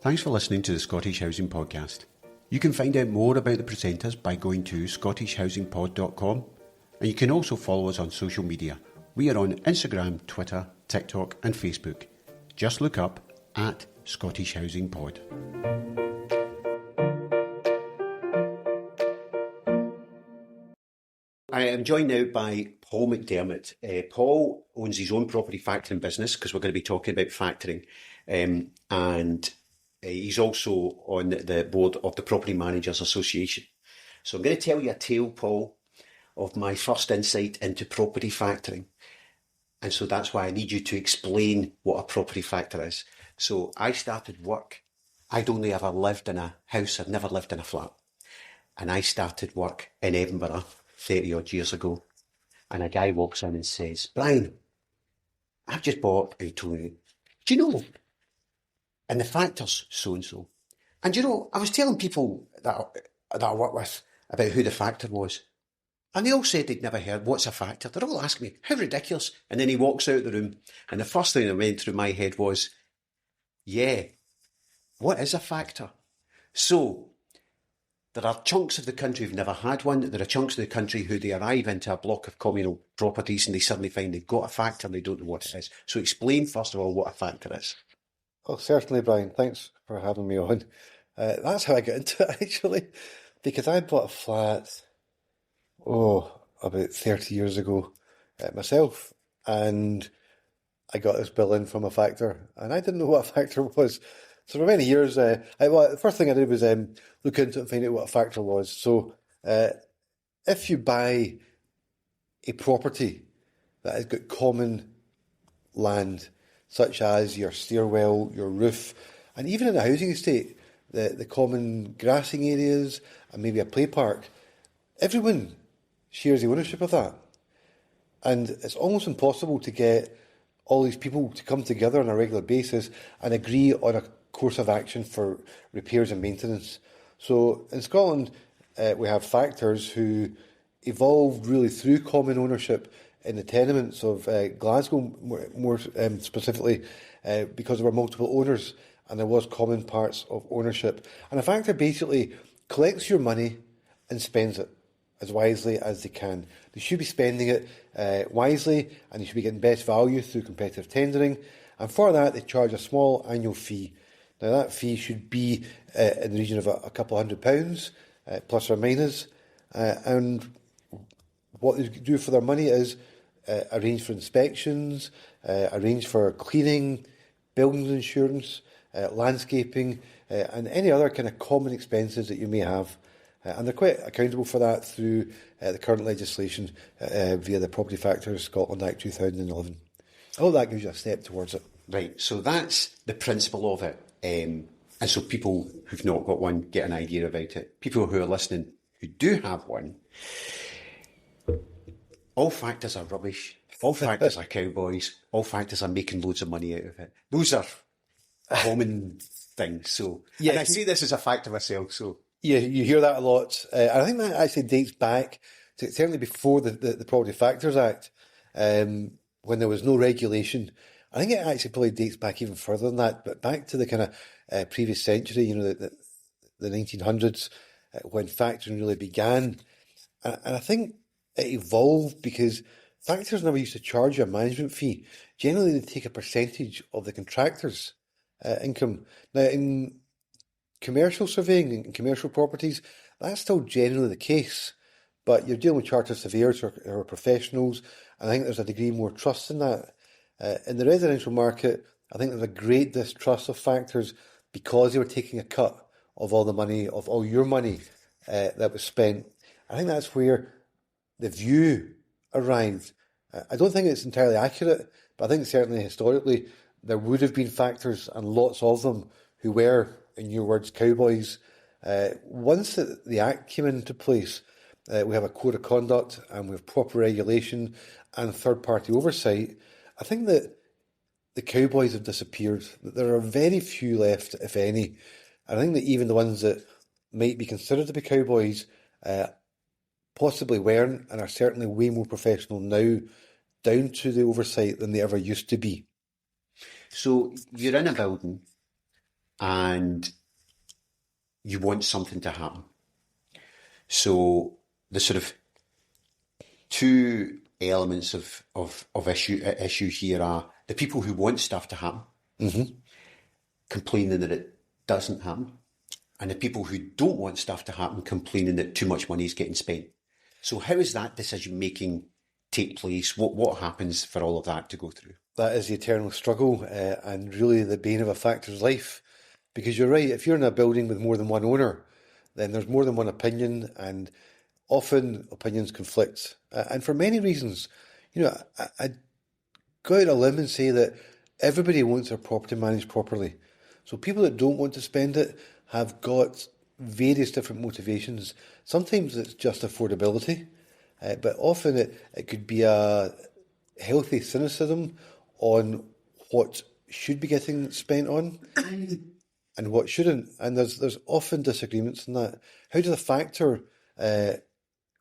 Thanks for listening to the Scottish Housing Podcast. You can find out more about the presenters by going to scottishhousingpod.com, and you can also follow us on social media. We are on Instagram, Twitter, TikTok and Facebook. Just look up at Scottish Housing Pod. I am joined now by Paul McDermott. Paul owns his own property factoring business, because we're going to be talking about factoring, and he's also on the board of the Property Managers Association. So I'm going to tell you a tale, Paul, of my first insight into property factoring. And so that's why I need you to explain what a property factor is. So I started work. I'd only ever lived in a house. I'd never lived in a flat. And I started work in Edinburgh 30 odd years ago. And a guy walks in and says, "Brian, I've just bought," and he told me, "Do you know, and the factor's so-and-so." And you know, I was telling people that I work with about who the factor was. And they all said they'd never heard, "What's a factor?" They're all asking me, "How ridiculous." And then he walks out of the room. And the first thing that went through my head was, yeah, what is a factor? So there are chunks of the country who've never had one. There are chunks of the country who they arrive into a block of communal properties and they suddenly find they've got a factor and they don't know what it is. So explain, first of all, what a factor is. Oh, certainly, Brian. Thanks for having me on. That's how I got into it, actually, because I bought a flat, about 30 years ago myself, and I got this bill in from a factor, and I didn't know what a factor was. So for many years, the first thing I did was look into it and find out what a factor was. So if you buy a property that has got common land, such as your stairwell, your roof, and even in a housing estate, the common grassing areas and maybe a play park, everyone shares the ownership of that. And it's almost impossible to get all these people to come together on a regular basis and agree on a course of action for repairs and maintenance. So in Scotland, we have factors who evolved really through common ownership in the tenements of Glasgow, more specifically, because there were multiple owners and there was common parts of ownership. And a factor basically collects your money and spends it as wisely as they can. They should be spending it wisely, and they should be getting best value through competitive tendering. And for that, they charge a small annual fee. Now, that fee should be in the region of a couple £100, plus or minus. And what they do for their money is arrange for inspections, arrange for cleaning, buildings insurance, landscaping, and any other kind of common expenses that you may have. And they're quite accountable for that through the current legislation via the Property Factors Scotland Act 2011. I hope that gives you a step towards it. Right, so that's the principle of it. And so people who've not got one get an idea about it. People who are listening who do have one, all factors are rubbish. All factors are cowboys. All factors are making loads of money out of it. Those are common things. So, yeah, and I see this as a factor myself, so... Yeah, you hear that a lot. And I think that actually dates back to certainly before the Property Factors Act, when there was no regulation. I think it actually probably dates back even further than that, but back to the kind of previous century, you know, the 1900s, when factoring really began. And I think it evolved because factors never used to charge you a management fee. Generally, they take a percentage of the contractor's income. Now, in commercial surveying and commercial properties, that's still generally the case, but you're dealing with chartered surveyors or professionals, and I think there's a degree more trust in that. In the residential market, I think there's a great distrust of factors because they were taking a cut of all the money, of all your money that was spent. I think that's where the view arrived. I don't think it's entirely accurate, but I think certainly historically there would have been factors, and lots of them, who were, in your words, cowboys. Once the Act came into place, we have a code of conduct and we have proper regulation and third-party oversight. I think that the cowboys have disappeared. There are very few left, if any. I think that even the ones that might be considered to be cowboys possibly weren't, and are certainly way more professional now, down to the oversight, than they ever used to be. So you're in a building and you want something to happen. So the sort of two elements of issue here are the people who want stuff to happen, complaining that it doesn't happen, and the people who don't want stuff to happen complaining that too much money is getting spent. So how is that decision making take place? What happens for all of that to go through? That is the eternal struggle, and really the bane of a factor's life. Because you're right, if you're in a building with more than one owner, then there's more than one opinion, and often opinions conflict. And for many reasons, I'd go out on a limb and say that everybody wants their property managed properly. So people that don't want to spend it have got various different motivations. Sometimes it's just affordability, but often it could be a healthy cynicism on what should be getting spent on and what shouldn't. And there's often disagreements in that. How does a factor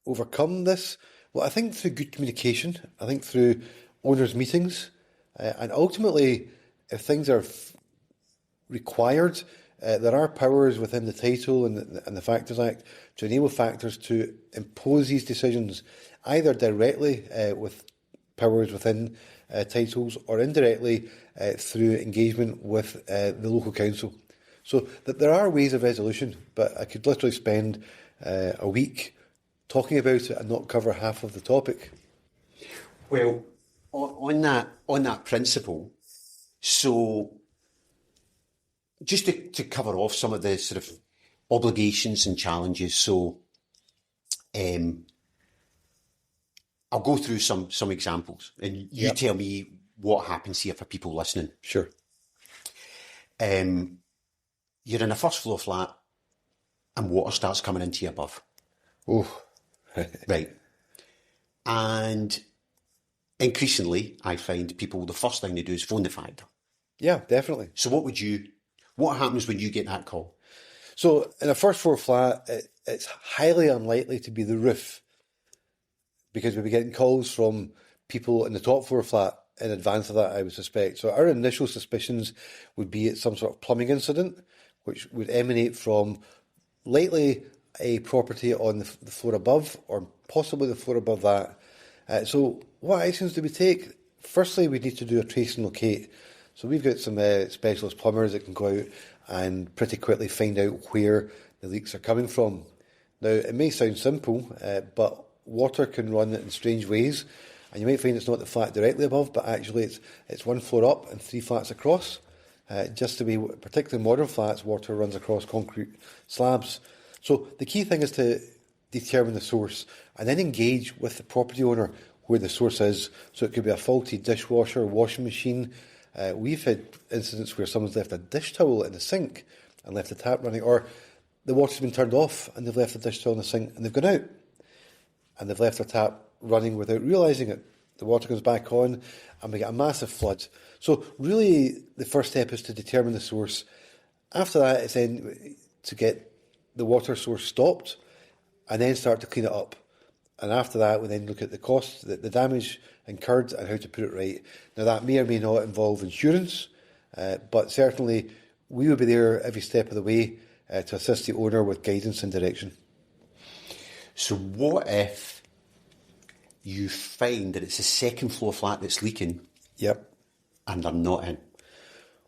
overcome this? Well, I think through good communication. I think through owners' meetings. And ultimately, if things are required, there are powers within the title and the Factors Act to enable factors to impose these decisions, either directly with powers within titles or indirectly through engagement with the local council. So that there are ways of resolution, but I could literally spend a week talking about it and not cover half of the topic. Well, on that principle, so just to cover off some of the sort of obligations and challenges, so I'll go through some examples, and you tell me what happens here for people listening. Sure. You're in a first floor flat, and water starts coming into you above. Oh, right. And increasingly, I find people, the first thing they do is phone the factor. Yeah, definitely. So what happens when you get that call? So in a first floor flat, it's highly unlikely to be the roof, because we'll be getting calls from people in the top floor flat in advance of that, I would suspect. So our initial suspicions would be it's some sort of plumbing incident, which would emanate from likely a property on the floor above, or possibly the floor above that. So what actions do we take? Firstly, we need to do a trace and locate. So we've got some specialist plumbers that can go out and pretty quickly find out where the leaks are coming from. Now, it may sound simple, but water can run in strange ways, and you might find it's not the flat directly above, but actually it's one floor up and 3 flats across. Just to be, particularly modern flats, water runs across concrete slabs. So the key thing is to determine the source and then engage with the property owner where the source is. So it could be a faulty dishwasher, washing machine. We've had incidents where someone's left a dish towel in the sink and left the tap running, or the water's been turned off and they've left the dish towel in the sink and they've gone out and they've left their tap running without realising it. The water comes back on and we get a massive flood. So really the first step is to determine the source. After that, it's then to get the water source stopped and then start to clean it up. And after that, we then look at the cost, the damage incurred and how to put it right. Now that may or may not involve insurance, but certainly we will be there every step of the way to assist the owner with guidance and direction. So what if you find that it's a second floor flat that's leaking? Yep. And they're not in?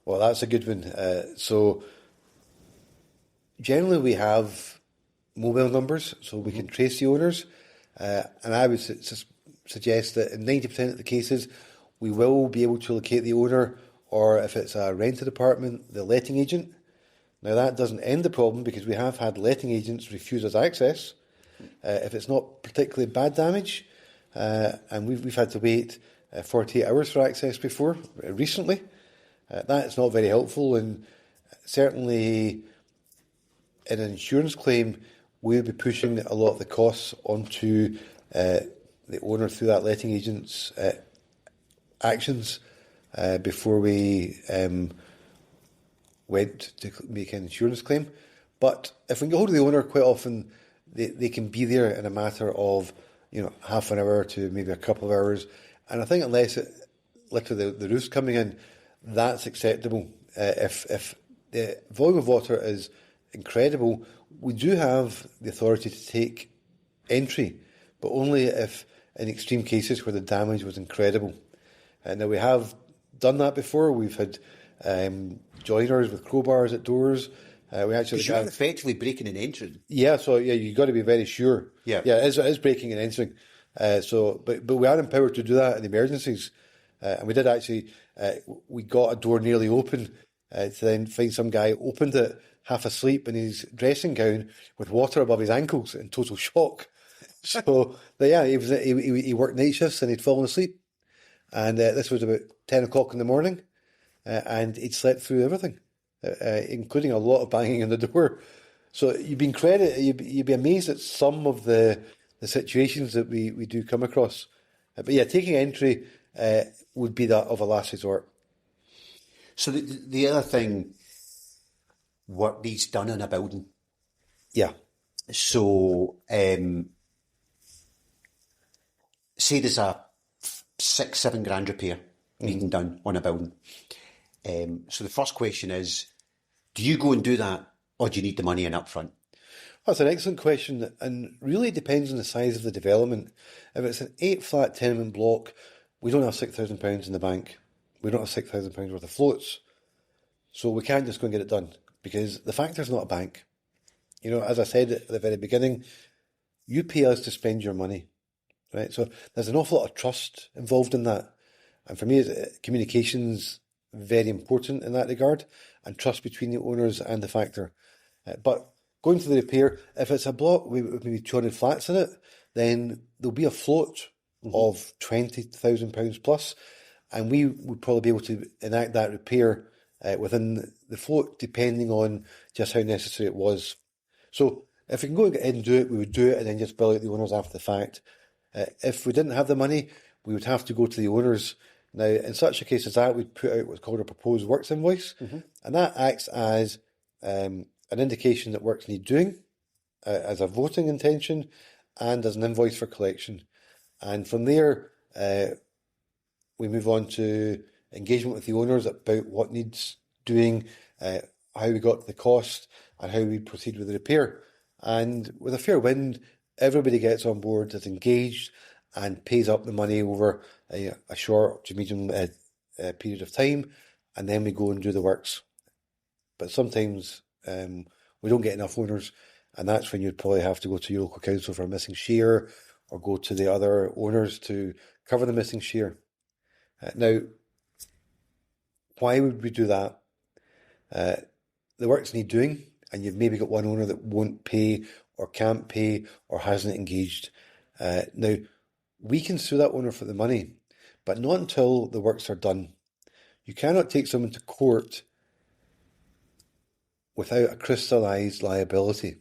Well, that's a good one. So generally we have mobile numbers, so we can trace the owners. And I would suggest that in 90% of the cases, we will be able to locate the owner, or if it's a rented apartment, the letting agent. Now that doesn't end the problem, because we have had letting agents refuse us access if it's not particularly bad damage, and we've had to wait 48 hours for access before, recently. That's not very helpful, and certainly in an insurance claim, we'll be pushing a lot of the costs onto the owner through that letting agent's actions before we went to make an insurance claim. But if we can get hold of the owner, quite often they can be there in a matter of half an hour to maybe a couple of hours. And I think unless literally the roof's coming in, that's acceptable if the volume of water is incredible. We do have the authority to take entry, but only if in extreme cases where the damage was incredible. And now we have done that before. We've had joiners with crowbars at doors. We actually Because you're effectively breaking and entering. yeah, so yeah, you've got to be very sure. Yeah. It is breaking and entering. But we are empowered to do that in emergencies. And we did actually, we got a door nearly open to then find some guy opened it half asleep in his dressing gown with water above his ankles in total shock. So, but yeah, he worked night shifts and he'd fallen asleep. And this was about 10 o'clock in the morning. And he'd slept through everything, including a lot of banging on the door. So you'd be amazed at some of the situations that we do come across. But yeah, taking entry would be that of a last resort. So the other thing, work needs done in a building. Yeah. So, say there's a 6-7 grand repair needing done on a building. So the first question is, do you go and do that, or do you need the money in up front? That's an excellent question, and really depends on the size of the development. If it's an 8-flat tenement block, we don't have £6,000 in the bank. We don't have £6,000 worth of floats. So we can't just go and get it done, because the factor's not a bank. You know, as I said at the very beginning, you pay us to spend your money, right? So there's an awful lot of trust involved in that. And for me, communication's very important in that regard, and trust between the owners and the factor. But going to the repair, if it's a block with maybe 200 flats in it, then there'll be a float of £20,000 plus, and we would probably be able to enact that repair within the float, depending on just how necessary it was. So if we can go ahead and do it, we would do it and then just bill out the owners after the fact. If we didn't have the money, we would have to go to the owners. Now, in such a case as that, we'd put out what's called a proposed works invoice, and that acts as an indication that works need doing, as a voting intention, and as an invoice for collection. And from there, we move on to engagement with the owners about what needs doing, how we got to the cost, and how we proceed with the repair. And with a fair wind, everybody gets on board, is engaged, and pays up the money over a short to medium period of time, and then we go and do the works. But sometimes we don't get enough owners, and that's when you'd probably have to go to your local council for a missing share, or go to the other owners to cover the missing share. Now, why would we do that? The works need doing, and you've maybe got one owner that won't pay, or can't pay, or hasn't engaged. Now, we can sue that owner for the money, but not until the works are done. You cannot take someone to court without a crystallised liability.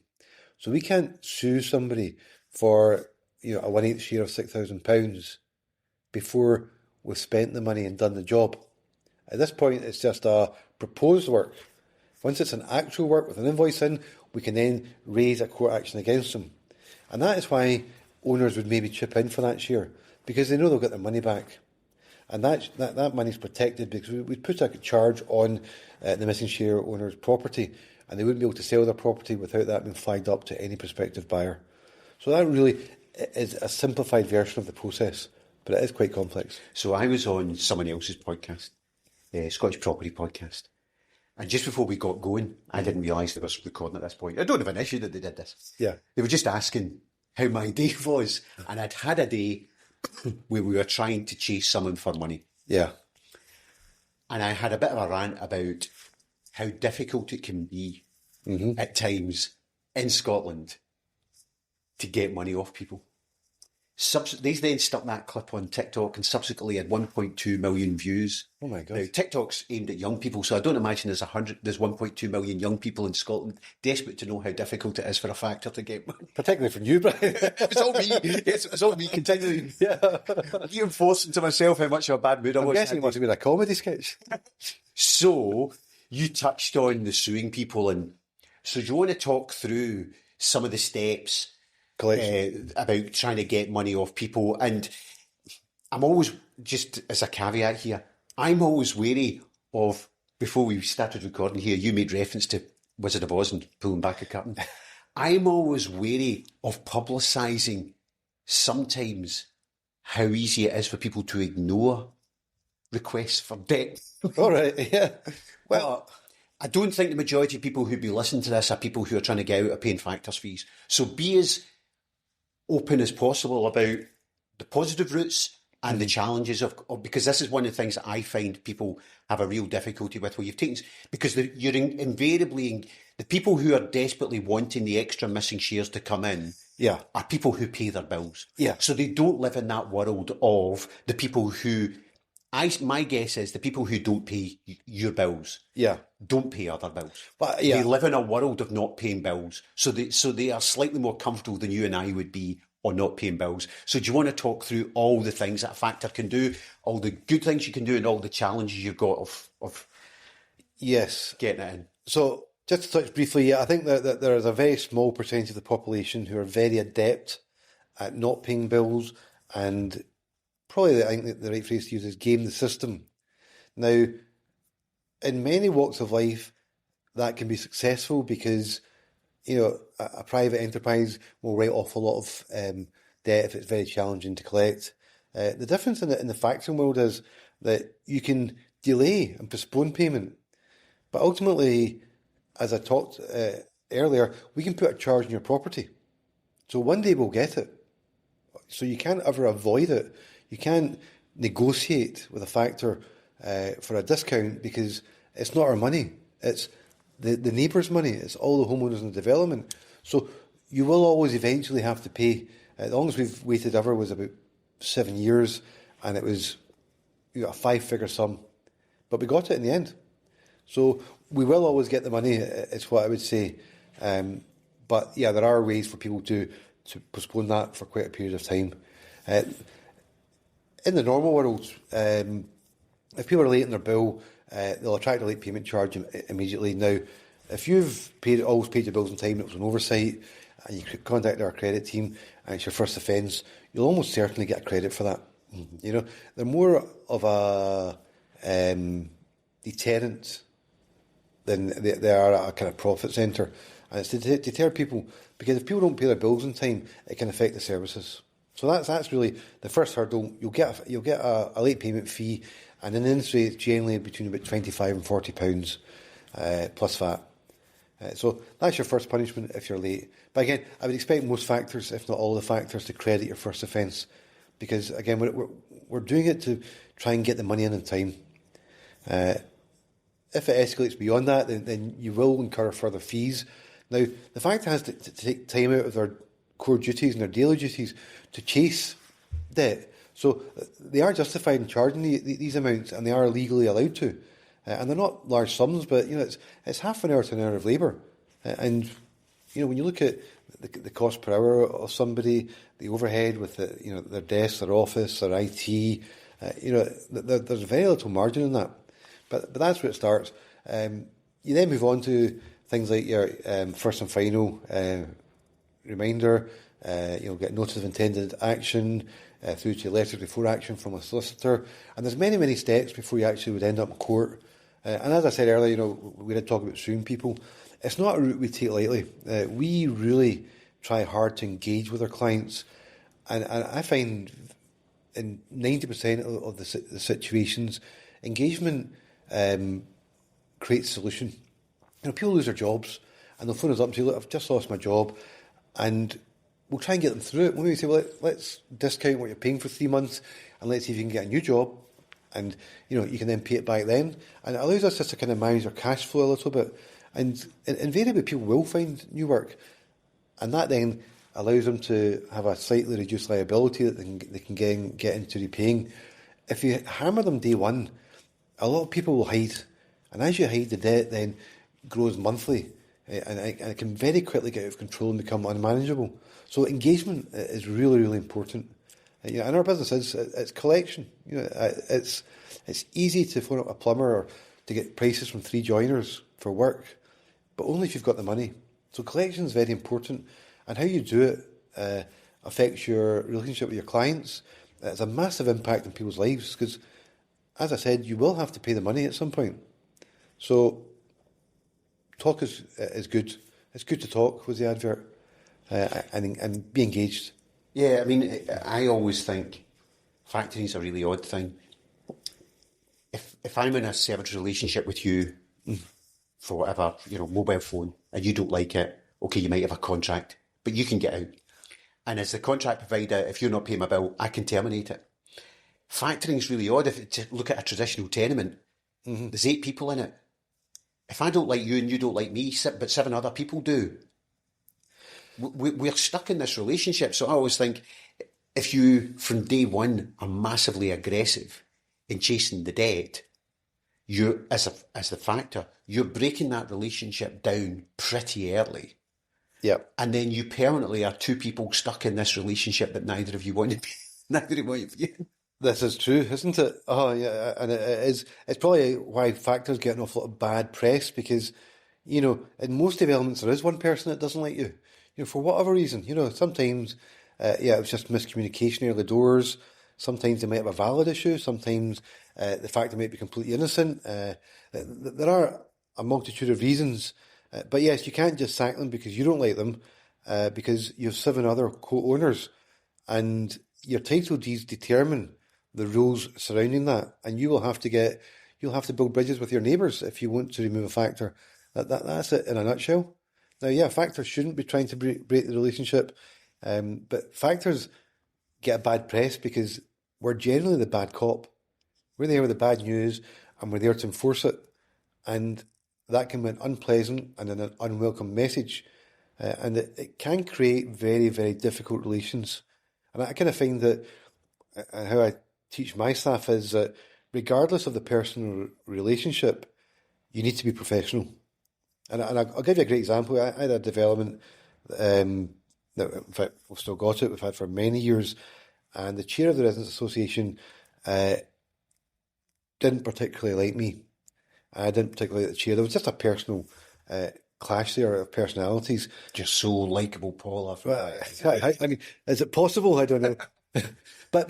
So we can't sue somebody for a 1/8 share of £6,000 before we've spent the money and done the job. At this point, it's just a proposed work. Once it's an actual work with an invoice in, we can then raise a court action against them. And that is why owners would maybe chip in for that share, because they know they'll get their money back. And that money's protected because we'd put a charge on the missing share owner's property, and they wouldn't be able to sell their property without that being flagged up to any prospective buyer. So that really is a simplified version of the process, but it is quite complex. So I was on someone else's podcast, Scottish Property Podcast, and just before we got going, I didn't realise they were recording at this point. I don't have an issue that they did this. Yeah. They were just asking how my day was, and I'd had a day where we were trying to chase someone for money. Yeah. And I had a bit of a rant about how difficult it can be at times in Scotland to get money off people. They then stuck that clip on TikTok and subsequently had 1.2 million views. Oh my God. Now, TikTok's aimed at young people, so I don't imagine there's 1.2 million young people in Scotland desperate to know how difficult it is for a factor to get money. Particularly from you, Brian. It's all me. It's all me continually reinforcing to myself how much of a bad mood I was. I'm guessing it must have been a comedy sketch. So, you touched on the suing people, and so do you want to talk through some of the steps about trying to get money off people? And I'm always, just as a caveat here, I'm always wary of before we started recording here, you made reference to Wizard of Oz and pulling back a curtain. I'm always wary of publicising sometimes how easy it is for people to ignore requests for debt. All right, yeah. Well, I don't think the majority of people who'd be listening to this are people who are trying to get out of paying factors fees. So be as open as possible about the positive routes and the challenges of, because this is one of the things that I find people have a real difficulty with where you've taken, because you're invariably, the people who are desperately wanting the extra missing shares to come in Yeah. are people who pay their bills. Yeah. So they don't live in that world of the people who, my guess is the people who don't pay your bills Yeah. don't pay other bills. But yeah. They live in a world of not paying bills. So they are slightly more comfortable than you and I would be on not paying bills. So do you want to talk through all the things that a factor can do, all the good things you can do and all the challenges you've got of Yes. getting it in? So just to touch briefly, yeah, I think that there is a very small percentage of the population who are very adept at not paying bills, and probably I think the right phrase to use is game the system. Now, in many walks of life, that can be successful because, you know, a private enterprise will write off a lot of debt if it's very challenging to collect. The difference in the factoring world is that you can delay and postpone payment, but ultimately, as I talked earlier, we can put a charge on your property. So one day we'll get it. So you can't ever avoid it. You can't negotiate with a factor for a discount because it's not our money. It's the neighbour's money. It's all the homeowners in the development. So you will always eventually have to pay. The longest we've waited ever was about 7 years, and it was a 5-figure sum. But we got it in the end. So we will always get the money, is what I would say. But yeah, there are ways for people to postpone that for quite a period of time. In the normal world, if people are late in their bill, they'll attract a late payment charge immediately. Now, if you've always paid your bills on time and it was an oversight, and you contact our credit team and it's your first offence, you'll almost certainly get credit for that. Mm-hmm. You know, they're more of a deterrent than they are a kind of profit centre. And it's to deter people, because if people don't pay their bills on time, it can affect the services. So that's really the first hurdle. You'll get a late payment fee, and in the industry it's generally between about £25 and £40 plus VAT. So that's your first punishment if you're late. But again, I would expect most factors, if not all the factors, to credit your first offence, because again we're doing it to try and get the money in time. If it escalates beyond that, then you will incur further fees. Now, the factor has to take time out of their core duties and their daily duties to chase debt. So they are justified in charging these amounts, and they are legally allowed to. And they're not large sums, but you know it's half an hour to an hour of labour. And you know, when you look at the cost per hour of somebody, the overhead with their desk, their office, their IT, there's very little margin in that. But that's where it starts. You then move on to things like your first and final reminder. Get notice of intended action through to letters before action from a solicitor, and there's many, many steps before you actually would end up in court. And as I said earlier, we did talk about suing people. It's not a route we take lightly. We really try hard to engage with our clients, and I find in 90% of the situations, engagement creates solution. People lose their jobs, and they'll phone us up and say, "Look, I've just lost my job," and we'll try and get them through it. When we say, "Well, let's discount what you're paying for 3 months, and let's see if you can get a new job," and you can then pay it back then, and it allows us just to kind of manage our cash flow a little bit. And invariably, people will find new work, and that then allows them to have a slightly reduced liability that they can get into repaying. If you hammer them day one, a lot of people will hide, and as you hide, the debt then grows monthly, and it can very quickly get out of control and become unmanageable. So engagement is really, really important. And our business it's collection. It's easy to phone up a plumber or to get prices from 3 joiners for work, but only if you've got the money. So collection is very important, and how you do it affects your relationship with your clients. It's a massive impact on people's lives because, as I said, you will have to pay the money at some point. So talk is good. It's good to talk, was the advert, and be engaged. Yeah, I mean, I always think factoring's a really odd thing. If I'm in a service relationship with you for whatever, mobile phone, and you don't like it, okay, you might have a contract, but you can get out. And as the contract provider, if you're not paying my bill, I can terminate it. Factoring's really odd. To look at a traditional tenement, there's 8 people in it. If I don't like you and you don't like me, but 7 other people do, we're stuck in this relationship. So I always think, if you, from day one, are massively aggressive in chasing the debt, you, as the factor, you're breaking that relationship down pretty early. Yeah. And then you permanently are 2 people stuck in this relationship that neither of you want to be. Neither of you want to be in. This is true, isn't it? Oh, yeah, and it is. It's probably why factors get an awful lot of bad press, because, in most developments there is one person that doesn't like you, for whatever reason. Sometimes, it was just miscommunication early doors. Sometimes they might have a valid issue. Sometimes the factor might be completely innocent. There are a multitude of reasons. But yes, you can't just sack them because you don't like them, because you have 7 other co-owners, and your title deeds determine the rules surrounding that, and you'll have to build bridges with your neighbours if you want to remove a factor. That's it in a nutshell. Now, yeah, factors shouldn't be trying to break the relationship, but factors get a bad press because we're generally the bad cop. We're there with the bad news, and we're there to enforce it, and that can be an unpleasant and an unwelcome message, and it can create very, very difficult relations. And I kind of find that, and how I teach my staff is that regardless of the personal relationship, you need to be professional. And I'll give you a great example. I had a development that, in fact, we've still got it, we've had for many years, and the chair of the Residents Association didn't particularly like me. I didn't particularly like the chair. There was just a personal clash there of personalities. Just so likeable, Paul. I mean, is it possible? I don't know. But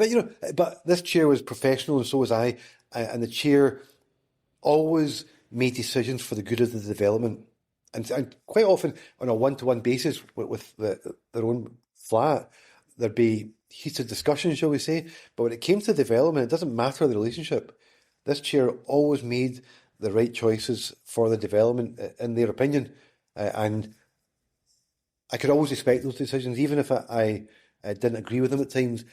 this chair was professional, and so was I. And the chair always made decisions for the good of the development, and quite often on a one-to-one basis with their own flat, there'd be heated discussion, shall we say. But when it came to development, it doesn't matter the relationship. This chair always made the right choices for the development, in their opinion, and I could always respect those decisions, even if I didn't agree with them at times.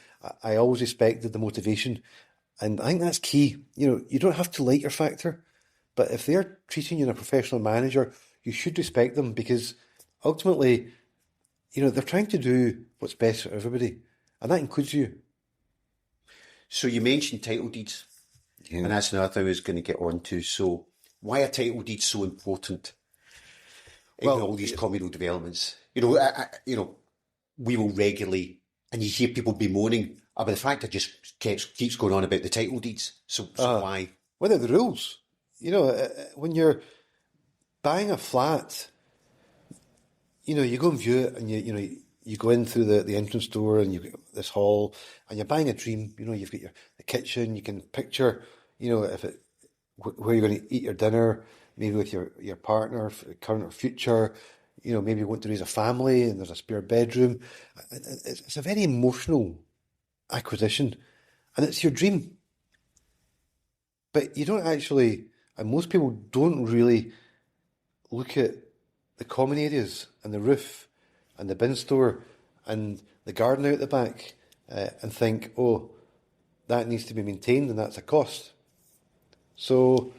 I always respected the motivation, and I think that's key. You don't have to like your factor, but if they're treating you in a professional manager, you should respect them, because ultimately, they're trying to do what's best for everybody, and that includes you. So you mentioned title deeds. Yeah. And that's another thing I was going to get on to. So why are title deeds so important in all these communal developments? We will regularly, and you hear people bemoaning about the fact that just keeps going on about the title deeds. So why? Well, they're the rules. When you're buying a flat, you go and view it, and you go in through the entrance door, and you've got this hall, and you're buying a dream. You've got the kitchen. You can picture, where you're going to eat your dinner, maybe with your partner, current or future. Maybe you want to raise a family, and there's a spare bedroom. It's a very emotional acquisition, and it's your dream. But you don't actually, and most people don't really look at the common areas and the roof and the bin store and the garden out the back, and think, oh, that needs to be maintained, and that's a cost. So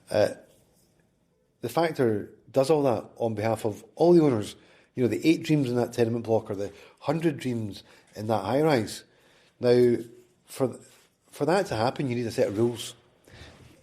the factor does all that on behalf of all the owners. The 8 dreams in that tenement block, or the 100 dreams in that high rise. Now, for that to happen, you need a set of rules.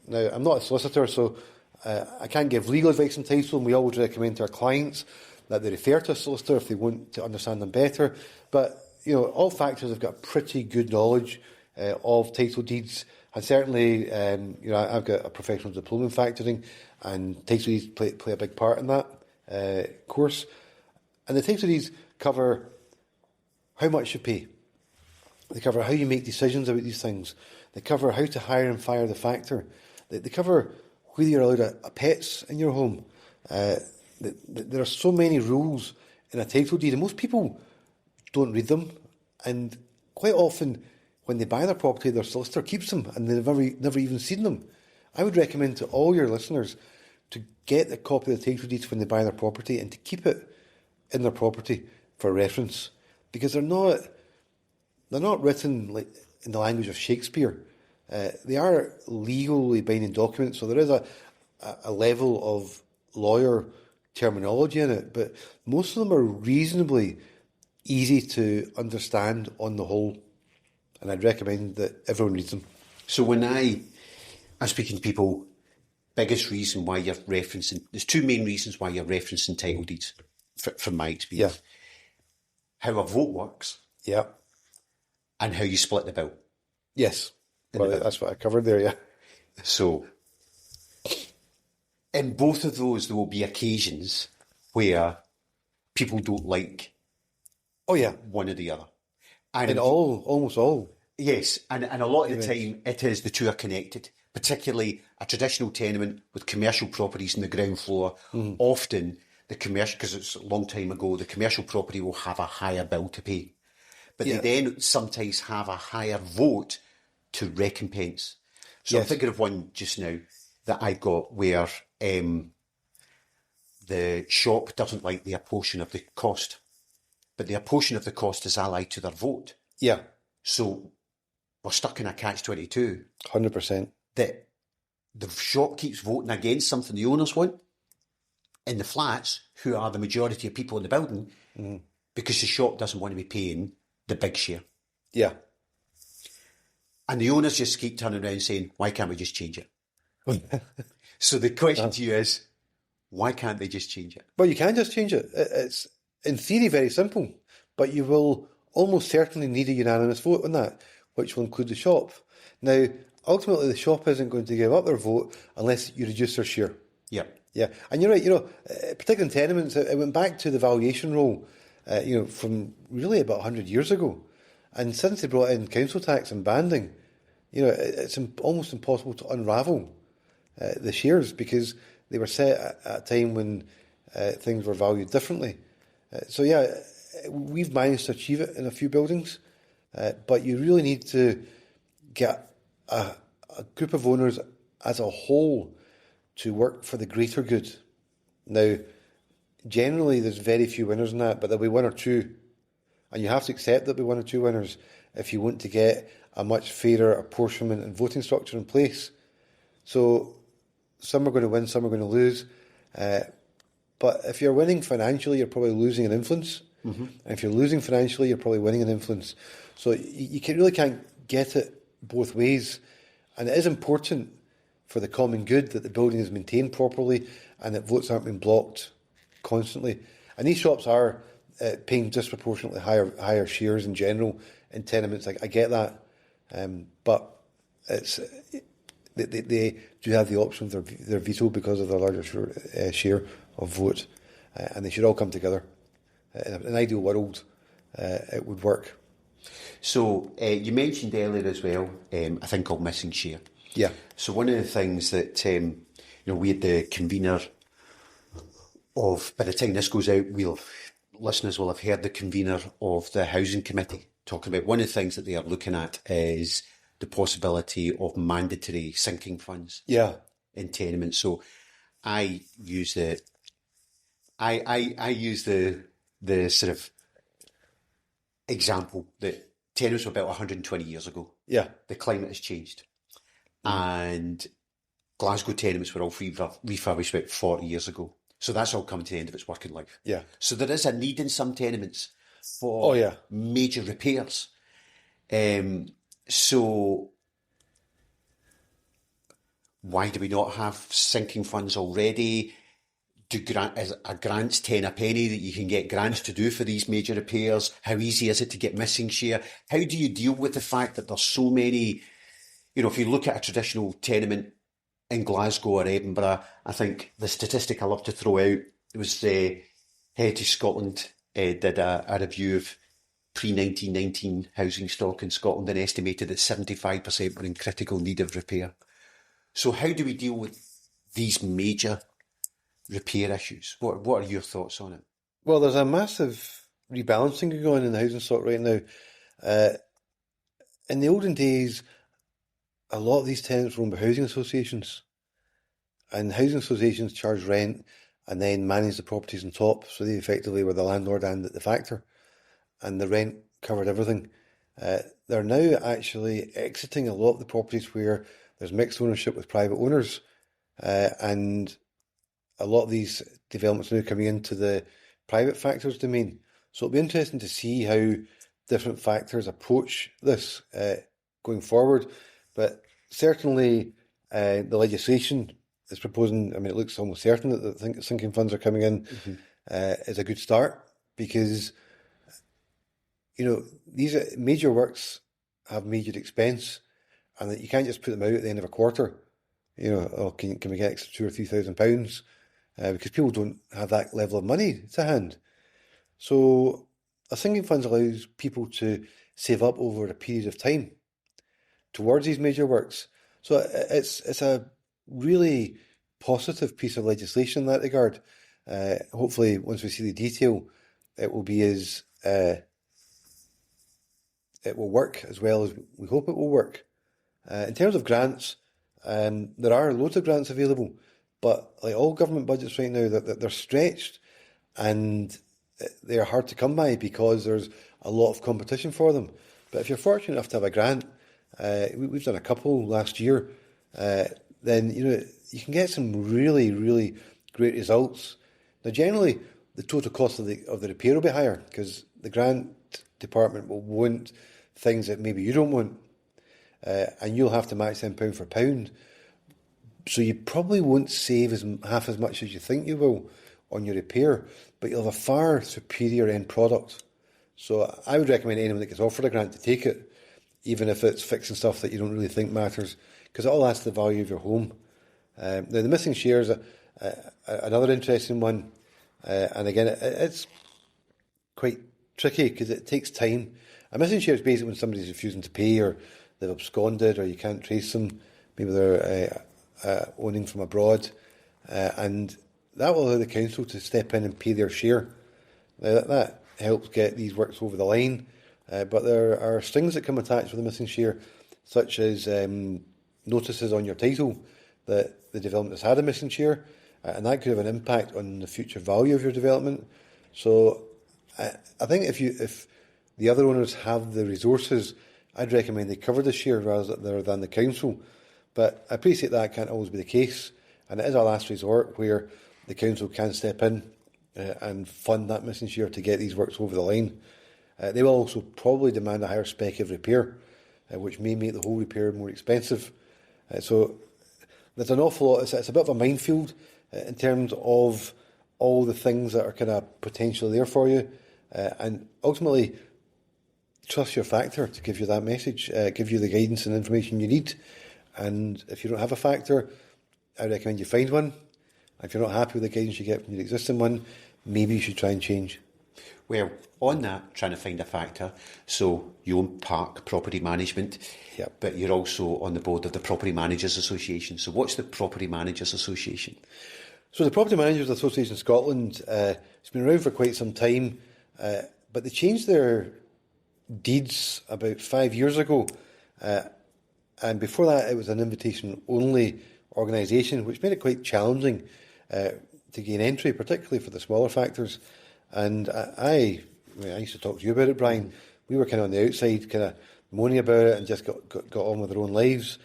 Now, I'm not a solicitor, so I can't give legal advice on title, and we always recommend to our clients that they refer to a solicitor if they want to understand them better. But, all factors have got pretty good knowledge of title deeds, and certainly, I've got a professional diploma in factoring, and title deeds play a big part in that course. And the title deeds cover how much you pay. They cover how you make decisions about these things. They cover how to hire and fire the factor. They cover whether you're allowed a pets in your home. There are so many rules in a title deed, and most people don't read them. And quite often, when they buy their property, their solicitor keeps them, and they've never even seen them. I would recommend to all your listeners to get a copy of the title deeds when they buy their property and to keep it in their property for reference, because they're not written like in the language of Shakespeare. They are legally binding documents, so there is a level of lawyer terminology in it, but most of them are reasonably easy to understand on the whole, and I'd recommend that everyone reads them. So when I'm speaking to people, biggest reason why you're referencing, there's two main reasons why you're referencing title deeds, from my experience. Yeah. How a vote works. Yeah. And how you split the bill. Yes. Well, that's what I covered there, yeah. So, in both of those, there will be occasions where people don't like one or the other. And almost all. Yes, and a lot of the time, it is the two are connected. Particularly a traditional tenement with commercial properties in the ground floor. Mm. Often, the commercial, because it's a long time ago, the commercial property will have a higher bill to pay. But they then sometimes have a higher vote to recompense. So I'm thinking of one just now that I got where the shop doesn't like their portion of the cost, but their portion of the cost is allied to their vote. Yeah. So we're stuck in a catch-22. 100%. That the shop keeps voting against something the owners want in the flats, who are the majority of people in the building, because the shop doesn't want to be paying the big share. Yeah. And the owners just keep turning around saying, why can't we just change it? So the question to you is, why can't they just change it? Well, you can just change it. It's, in theory, very simple, but you will almost certainly need a unanimous vote on that, which will include the shop. Now, ultimately, the shop isn't going to give up their vote unless you reduce their share. Yeah. Yeah. And you're right, particularly in tenements, it went back to the valuation role, from really about 100 years ago. And since they brought in council tax and banding, it's almost impossible to unravel the shares, because they were set at a time when things were valued differently. We've managed to achieve it in a few buildings, but you really need to get a group of owners as a whole to work for the greater good. Now, generally there's very few winners in that, but there'll be one or two, and you have to accept there'll be one or two winners if you want to get a much fairer apportionment and voting structure in place. So some are going to win, some are going to lose, but if you're winning financially, you're probably losing in influence. Mm-hmm. And if you're losing financially, you're probably winning in influence. So you really can't get it both ways. And it is important for the common good that the building is maintained properly and that votes aren't being blocked constantly. And these shops are paying disproportionately higher shares in general in tenements. I get that, but they do have the option of their veto because of their larger share of vote, and they should all come together. In an ideal world, it would work. So you mentioned earlier as well a thing called missing share. Yeah. So one of the things that we had the convener of, by the time this goes out, listeners will have heard the convener of the housing committee talking about one of the things that they are looking at is the possibility of mandatory sinking funds. Yeah. In tenements. So I use the sort of example that tenements were built 120 years ago. Yeah. The climate has changed. And Glasgow tenements were all refurbished about 40 years ago. So that's all come to the end of its working life. Yeah. So there is a need in some tenements for major repairs. So why do we not have sinking funds already? Are grants 10 a penny that you can get grants to do for these major repairs? How easy is it to get missing share? How do you deal with the fact that there's so many, if you look at a traditional tenement in Glasgow or Edinburgh, I think the statistic I love to throw out, it was Heritage Scotland did a review of pre-1919 housing stock in Scotland and estimated that 75% were in critical need of repair. So how do we deal with these major repair issues? What are your thoughts on it? Well, there's a massive rebalancing going on in the housing stock right now. Uh, in the olden days, a lot of these tenants were owned by housing associations, and housing associations charge rent and then manage the properties on top. So they effectively were the landlord and the factor, and the rent covered everything. They're now actually exiting a lot of the properties where there's mixed ownership with private owners, and a lot of these developments are now coming into the private factors domain. So it'll be interesting to see how different factors approach this going forward. But certainly the legislation is proposing, I mean, it looks almost certain that the sinking funds are coming in, is a good start, because, you know, these major works have major expense, and that you can't just put them out at the end of a quarter. You know, oh, can we get extra £2,000 or £3,000? Because people don't have that level of money to hand. So a sinking fund allows people to save up over a period of time towards these major works. So it's a really positive piece of legislation in that regard. Hopefully, once we see the detail, it will be as it will work as well as we hope it will work. In terms of grants, there are loads of grants available, but like all government budgets right now, that they're stretched and they are hard to come by because there's a lot of competition for them. But if you're fortunate enough to have a grant, we've done a couple last year, then you can get some really, really great results. Now, generally, the total cost of the repair will be higher because the grant department will want things that maybe you don't want, and you'll have to match them pound for pound. So you probably won't save half as much as you think you will on your repair, but you'll have a far superior end product. So I would recommend anyone that gets offered a grant to take it, even if it's fixing stuff that you don't really think matters, because it all adds to the value of your home. Now, the missing share is another interesting one, and again, it's quite tricky because it takes time. A missing share is basically when somebody's refusing to pay, or they've absconded, or you can't trace them. Maybe they're owning from abroad, and that will allow the council to step in and pay their share. Now, that helps get these works over the line, but there are strings that come attached with a missing share, such as notices on your title that the development has had a missing share, and that could have an impact on the future value of your development. So I think if the other owners have the resources, I'd recommend they cover the share rather than the council. But I appreciate that can't always be the case, and it is a last resort where the council can step in and fund that missing share to get these works over the line. They will also probably demand a higher spec of repair, which may make the whole repair more expensive. So there's an awful lot. It's a bit of a minefield in terms of all the things that are kind of potentially there for you, and ultimately trust your factor to give you that message, give you the guidance and information you need. And if you don't have a factor, I recommend you find one. If you're not happy with the guidance you get from your existing one, maybe you should try and change. Well, on that, trying to find a factor, so you own Park Property Management, Yep. but you're also on the board of the Property Managers Association. So what's the Property Managers Association? So the Property Managers Association Scotland, it's been around for quite some time, but they changed their deeds about 5 years ago. And before that, it was an invitation-only organisation, which made it quite challenging to gain entry, particularly for the smaller factors. And I used to talk to you about it, Brian. We were kind of on the outside, kind of moaning about it and just got on with our own lives.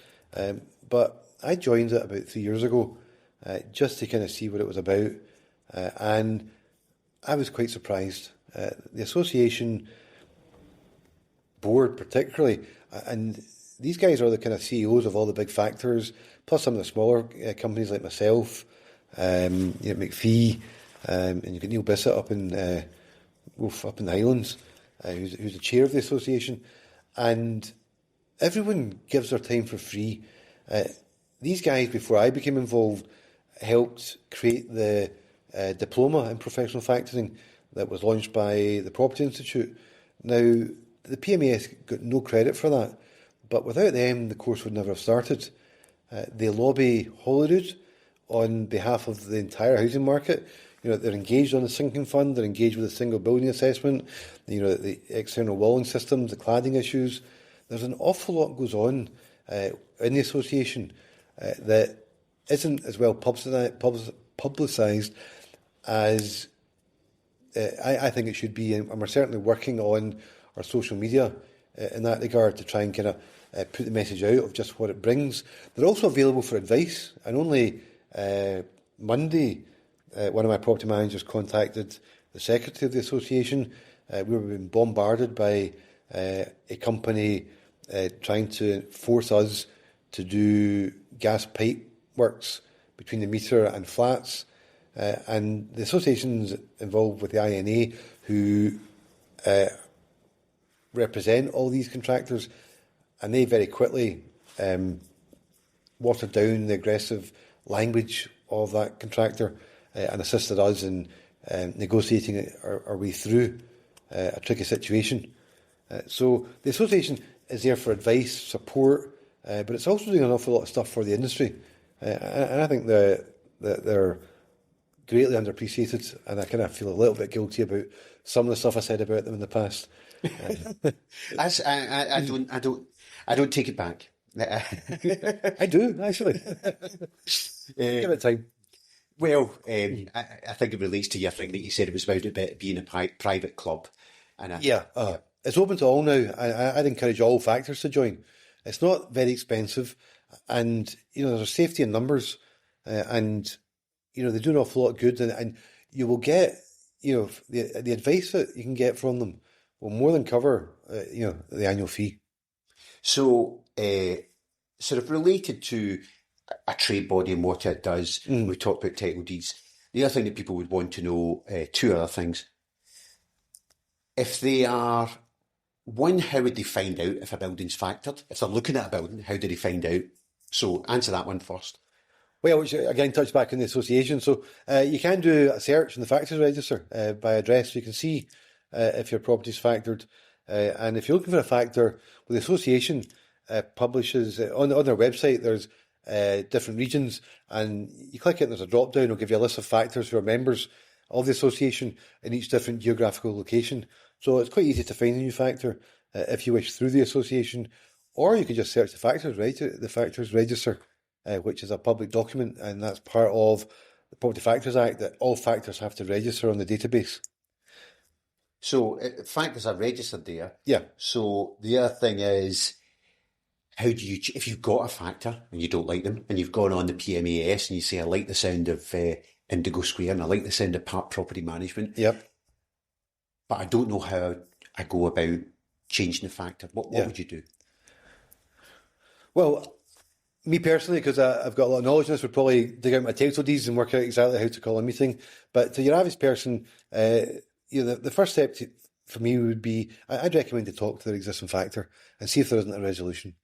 But I joined it about 3 years ago, just to kind of see what it was about. And I was quite surprised. The association board particularly, and these guys are the kind of CEOs of all the big factors, plus some of the smaller companies like myself, McPhee, and you've got Neil Bissett up in the Highlands, who's the chair of the association, and everyone gives their time for free. These guys, before I became involved, helped create the diploma in professional factoring that was launched by the Property Institute. Now, the PMAS got no credit for that, but without them, the course would never have started. They lobby Holyrood on behalf of the entire housing market. They're engaged on the sinking fund, they're engaged with the single building assessment, the external walling systems, the cladding issues. There's an awful lot goes on in the association that isn't as well publicised as I think it should be, and we're certainly working on our social media in that regard to try and kind of put the message out of just what it brings. They're also available for advice, and only Monday, one of my property managers contacted the secretary of the association. We were being bombarded by a company trying to force us to do gas pipe works between the meter and flats. And the association's involved with the INA, who represent all these contractors, and they very quickly watered down the aggressive language of that contractor and assisted us in negotiating our way through a tricky situation. So the association is there for advice, support, but it's also doing an awful lot of stuff for the industry. And I think that they're greatly underappreciated, and I kind of feel a little bit guilty about some of the stuff I said about them in the past. I don't take it back. I do, actually. Give it time. Well, I think it relates to your thing that you said it was about it being a private club. And it's open to all now. I'd encourage all factors to join. It's not very expensive, and there's a safety in numbers, and they do an awful lot of good, and you will get the advice that you can get from them will more than cover the annual fee. So, sort of related to a trade body and what it does, we talked about title deeds. The other thing that people would want to know, two other things. If they are, one, how would they find out if a building's factored? If they're looking at a building, how do they find out? So answer that one first. Well, which again touch back in the association. So you can do a search in the factors register by address. You can see if your property's factored. And if you're looking for a factor, well, the association publishes on their website, there's different regions, and you click it and there's a drop down. It'll give you a list of factors who are members of the association in each different geographical location. So it's quite easy to find a new factor if you wish through the association, or you can just search the factors register, which is a public document, and that's part of the Property Factors Act, that all factors have to register on the database. So factors are registered there. Yeah. So the other thing is, how do you, if you've got a factor and you don't like them, and you've gone on the PMAS and you say, I like the sound of Indigo Square and I like the sound of property management. Yep. But I don't know how I go about changing the factor. What would you do? Well, me personally, because I've got a lot of knowledge on this, would probably dig out my title deeds and work out exactly how to call a meeting. But to your average person, the first step for me would be, I'd recommend to talk to their existing factor and see if there isn't a resolution.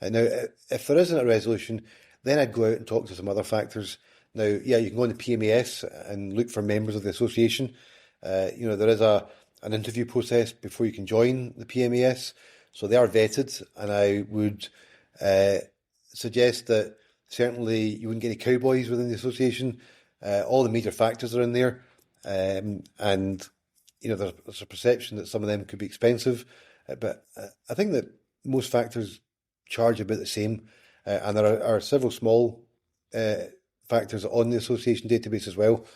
Now, if there isn't a resolution, then I'd go out and talk to some other factors. Now, you can go on the PMAS and look for members of the association. There is an interview process before you can join the PMAS, so they are vetted, and I would suggest that certainly you wouldn't get any cowboys within the association. All the major factors are in there, and there's a perception that some of them could be expensive, but I think that most factors charge about the same, and there are several small factors on the association database as well.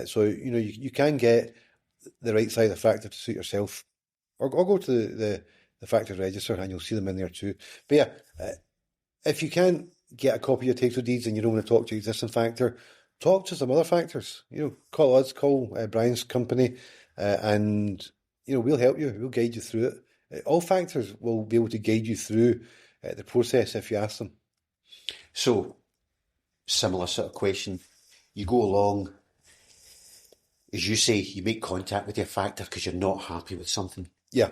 So you can get the right size of factor to suit yourself, or go to the factors register and you'll see them in there too. But if you can't get a copy of your title deeds and you don't want to talk to your existing factor, talk to some other factors. Call us, call Brian's company, and we'll help you. We'll guide you through it. All factors will be able to guide you through the process if you ask them. So, similar sort of question. You go along, as you say, you make contact with your factor because you're not happy with something. Yeah.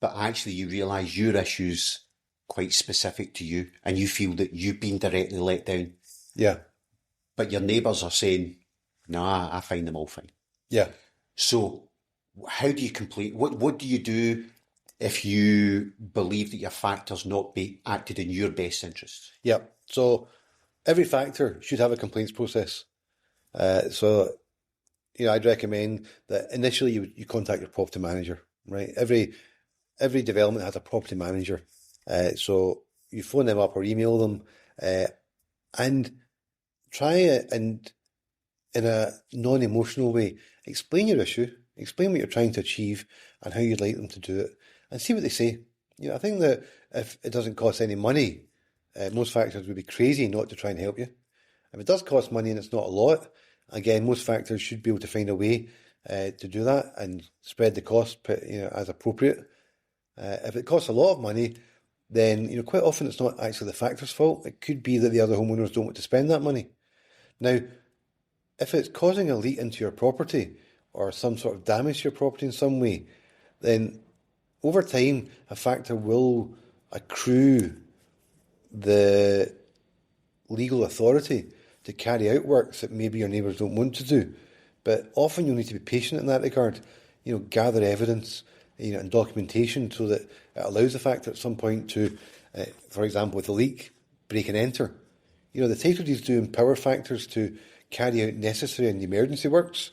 But actually you realise your issue's quite specific to you and you feel that you've been directly let down. Yeah. But your neighbours are saying, nah, I find them all fine. Yeah. So how do you complete, what do you do if you believe that your factor's not be acted in your best interests? Yeah. So every factor should have a complaints process. So, I'd recommend that initially you contact your property manager, right? Every development has a property manager. So you phone them up or email them, and try it and in a non-emotional way, explain your issue, explain what you're trying to achieve and how you'd like them to do it, and see what they say. I think that if it doesn't cost any money, most factors would be crazy not to try and help you. If it does cost money and it's not a lot, again, most factors should be able to find a way to do that and spread the cost, as appropriate. If it costs a lot of money, then quite often it's not actually the factor's fault. It could be that the other homeowners don't want to spend that money. Now, if it's causing a leak into your property or some sort of damage to your property in some way, then over time a factor will accrue the legal authority to carry out works that maybe your neighbours don't want to do. But often you'll need to be patient in that regard. Gather evidence, and documentation so that it allows the factor at some point to, for example, with a leak, break and enter. The title deeds do empower factors to carry out necessary and emergency works,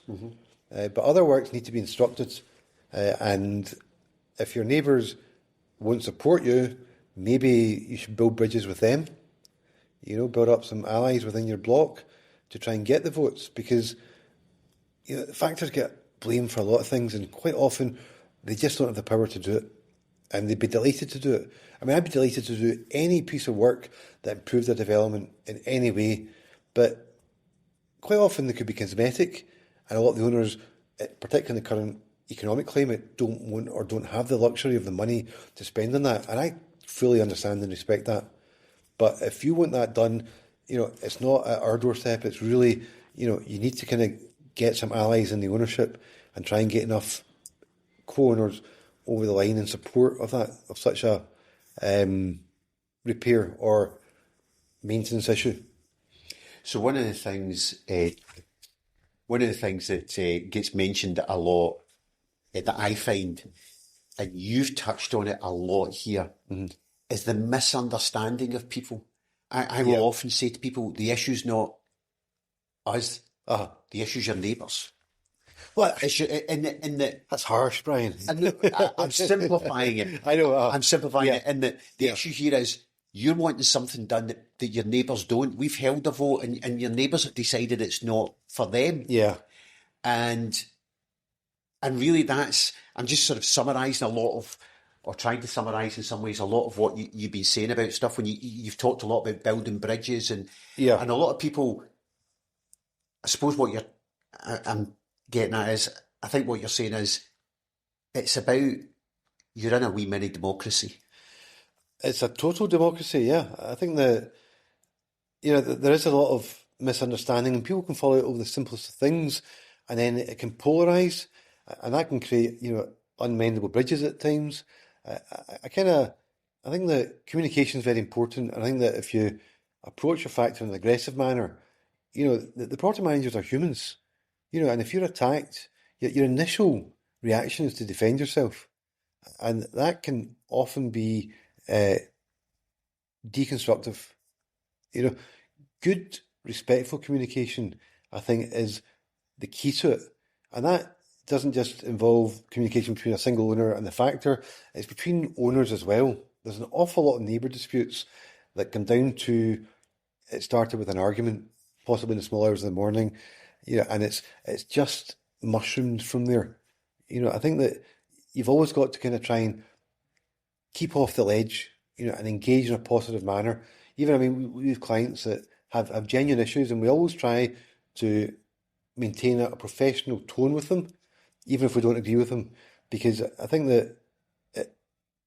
but other works need to be instructed. And if your neighbours won't support you, maybe you should build bridges with them. Build up some allies within your block to try and get the votes, because factors get blamed for a lot of things, and quite often they just don't have the power to do it, and they'd be delighted to do it. I mean, I'd be delighted to do any piece of work that improves the development in any way, but quite often they could be cosmetic, and a lot of the owners, particularly in the current economic climate, don't want or don't have the luxury of the money to spend on that, and I fully understand and respect that. But if you want that done, it's not at our doorstep. It's really, you need to kind of get some allies in the ownership and try and get enough co-owners over the line in support of that, of such a repair or maintenance issue. So one of the things that gets mentioned a lot that I find, and you've touched on it a lot here, is the misunderstanding of people. I will often say to people, the issue's not us, the issue's your neighbours. Well, in that's harsh, Brian. I'm simplifying it. I know. I'm simplifying it in that the issue here is you're wanting something done that your neighbours don't. We've held a vote and your neighbours have decided it's not for them. Yeah. And really I'm just sort of summarising or trying to summarise in some ways a lot of what you've been saying about stuff when you've talked a lot about building bridges and a lot of people, I suppose what I'm getting at is, I think what you're saying is it's about, you're in a wee mini democracy. It's a total democracy, yeah. I think that, there is a lot of misunderstanding and people can fall out over the simplest of things, and then it can polarise, and that can create, unmendable bridges at times. I think that communication is very important, and I think that if you approach your factor in an aggressive manner, the property managers are humans, and if you're attacked, your initial reaction is to defend yourself, and that can often be deconstructive. Good, respectful communication, I think, is the key to it, and that doesn't just involve communication between a single owner and the factor, it's between owners as well. There's an awful lot of neighbour disputes that come down to, it started with an argument, possibly in the small hours of the morning, and it's just mushroomed from there. I think that you've always got to kind of try and keep off the ledge, and engage in a positive manner. Even, we have clients that have genuine issues, and we always try to maintain a professional tone with them, even if we don't agree with them, because I think that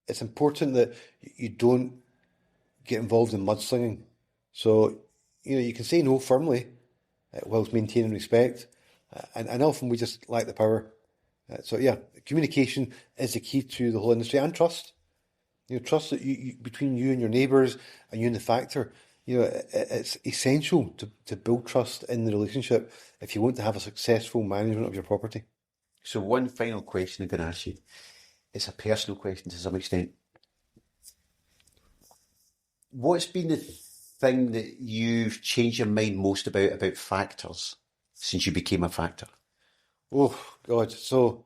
it's important that you don't get involved in mudslinging. So, you can say no firmly whilst maintaining respect, and often we just lack the power. So, communication is the key to the whole industry, and trust. Trust that between you and your neighbours and you and the factor, it's essential to build trust in the relationship if you want to have a successful management of your property. So one final question I'm going to ask you. It's a personal question to some extent. What's been thing that you've changed your mind most about factors since you became a factor? Oh, God. So,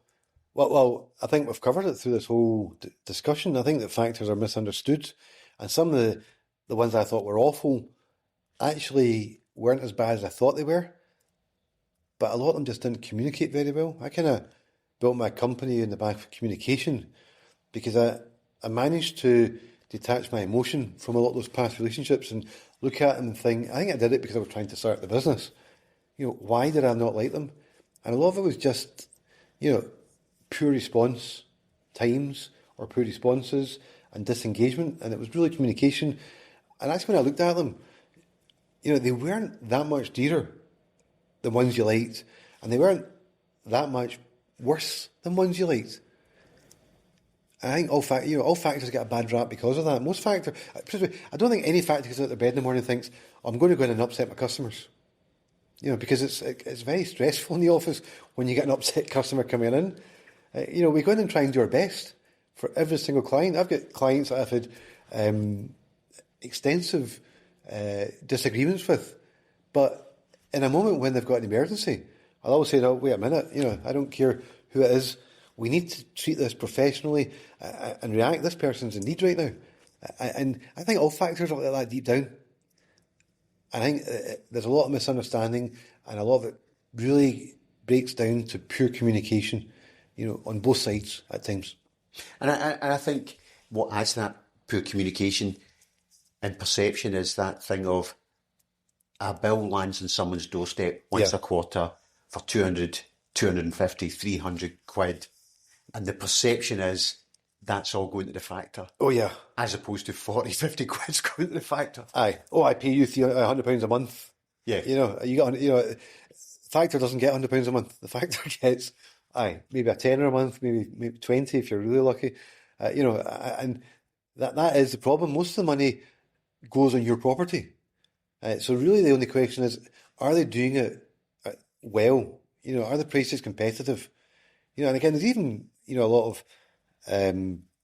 well, I think we've covered it through this whole discussion. I think that factors are misunderstood. And some of the ones I thought were awful actually weren't as bad as I thought they were. But a lot of them just didn't communicate very well. I kind of built my company in the back of communication because I managed to detach my emotion from a lot of those past relationships and look at them and think, I think I did it because I was trying to start the business. Why did I not like them? And a lot of it was just, poor response times or poor responses and disengagement. And it was really communication. And that's when I looked at them. They weren't that much dearer than ones you liked. And they weren't that much worse than ones you liked. I think all factors get a bad rap because of that. Most factors, I don't think any factor gets out of bed in the morning and thinks, I'm going to go in and upset my customers. Because it's very stressful in the office when you get an upset customer coming in. We go in and try and do our best for every single client. I've got clients that I've had extensive disagreements with, but in a moment when they've got an emergency, I'll always say, "No, wait a minute. I don't care who it is. We need to treat this professionally and react. This person's in need right now." And I think all factors are like that deep down. I think there's a lot of misunderstanding, and a lot of it really breaks down to pure communication, on both sides at times. And I think what adds to that poor communication and perception is that thing of a bill lands on someone's doorstep once a quarter for 200, 250, 300 quid. And the perception is that's all going to the factor. Oh, yeah. As opposed to 40, 50 quid's going to the factor. Aye. Oh, I pay you £100 a month. Yeah. Factor doesn't get £100 a month. The factor gets, maybe a tenner a month, maybe 20 if you're really lucky. And that is the problem. Most of the money goes on your property. So really the only question is, are they doing it well? Are the prices competitive? And again, there's even, a lot of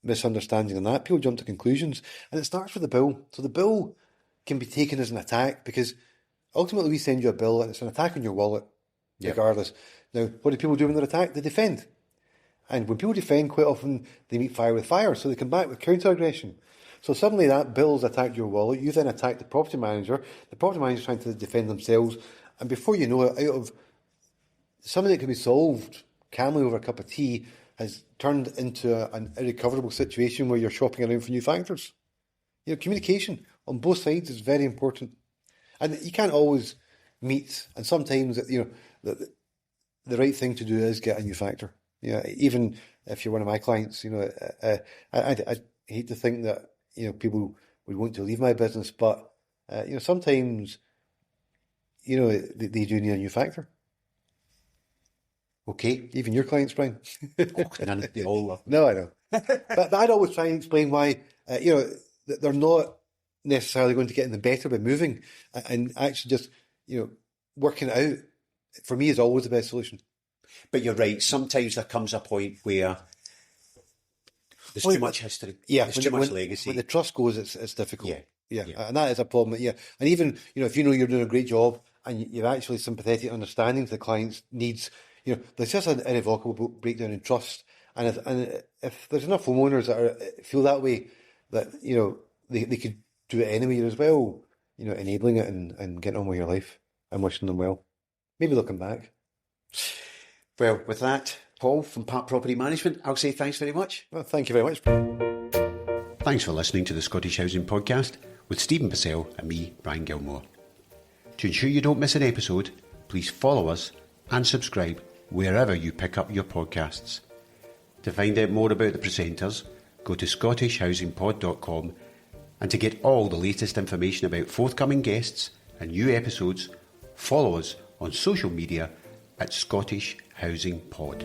misunderstanding on that. People jump to conclusions, and it starts with the bill. So the bill can be taken as an attack because ultimately we send you a bill and it's an attack on your wallet, regardless. Now, what do people do when they're attacked? They defend. And when people defend, quite often they meet fire with fire, so they come back with counter-aggression. So suddenly that bill's attacked your wallet, you then attack the property manager is trying to defend themselves, and before you know it, out of something that can be solved calmly over a cup of tea has turned into an irrecoverable situation where you're shopping around for new factors. Communication on both sides is very important. And you can't always meet, and sometimes, the right thing to do is get a new factor. Even if you're one of my clients, I hate to think that, people would want to leave my business, but, sometimes, they do need a new factor. Okay. Even your clients, Brian. None of the all. No, I know. but I'd always try and explain why, that they're not necessarily going to get any better by moving, and actually just, working it out, for me, is always the best solution. But you're right. Sometimes there comes a point where there's too much history. Yeah. There's too much legacy. When the trust goes, it's difficult. Yeah. And that is a problem. Yeah. And even, if you're doing a great job and you're actually sympathetic understanding to the client's needs, there's just an irrevocable breakdown in trust. And if there's enough homeowners that feel that way, that, they could do it anyway, as well, enabling it and getting on with your life and wishing them well. Maybe they'll come back. Well, with that, Paul from Part Property Management, I'll say thanks very much. Well, thank you very much. Thanks for listening to the Scottish Housing Podcast with Stephen Purcell and me, Brian Gilmore. To ensure you don't miss an episode, please follow us and subscribe wherever you pick up your podcasts. To find out more about the presenters, go to scottishhousingpod.com, and to get all the latest information about forthcoming guests and new episodes, follow us on social media at Scottish Housing Pod.